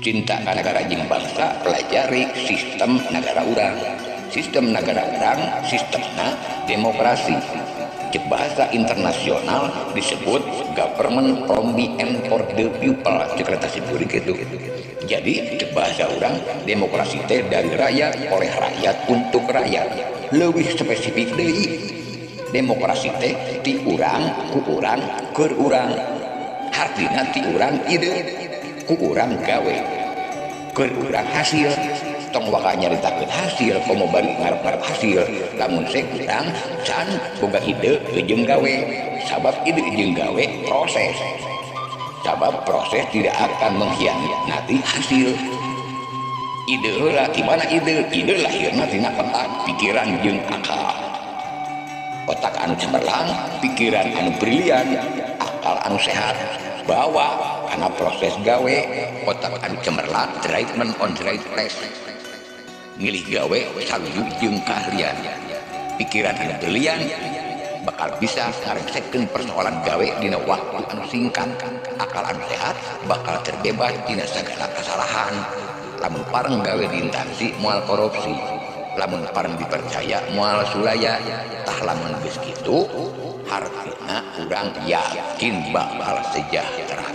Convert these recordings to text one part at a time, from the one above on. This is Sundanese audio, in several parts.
cinta ka negara jeung bangsa pelajari sistem negara urang. Sistem negara urang sistemna demokrasi. Cek bahasa internasional disebut government from the and for the people, cek reta siburi gitu. Jadi cek bahasa urang demokrasi teh dari rakyat oleh rakyat untuk rakyat. Lebih spesifik deui, demokrasi teh ti urang ku urang keur urang. Artina ti urang ide ku urang gawe keur urang hasil. Tong waka nyaritakeun hasil komo bari ngarep-ngarep hasil. Lamun se urang can boga ide jeung gawe, sabab ide jeung gawe proses. Sabab proses tidak akan mengkhianati hasil. Ide heula di mana ide? Ide lahirna tina otak, pikiran jeung akal. Otak anu cemerlang, pikiran anu brilian, akal anu sehat. Bawa karena proses gawe, otak anu cemerlang, treatment on treatment. Milih gawe saluju jeung keahlian. Pikiran anu brilian bakal bisa ngaresepkeun persoalan gawe dina waktu anu singkat. Akal anu sehat bakal terbebas dina sagala kesalahan. Lamun pareng gawe di instansi moal korupsi, lamun pareng dipercaya moal sulaya. Tah lamun geus kitu hartina urang yakin bakal sejahtera.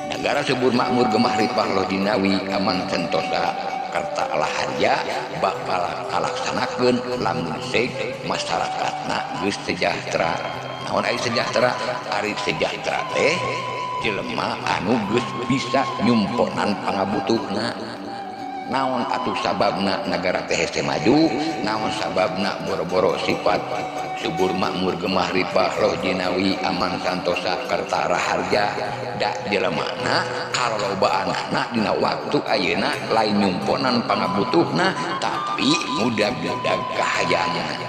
Negara subur makmur gemah ripah loh dinawi aman sentosa karta laharja bakal kalaksanakeun lamun seuk masyarakatna geus sejahtera. Naon ari sejahtera? Ari sejahtera teh jelema anu geus bisa nyumponan pangabutuhna. Naon atuh sababna negara teh hese maju? Naon sababna boro-boro sifat subur makmur gemah ripah loh jinawi aman santosa karta raharja? Da jelemana kalolobaanna dina waktu ayeuna lain nyumponan pangabutuhna tapi mudah-mudah kahayaanna.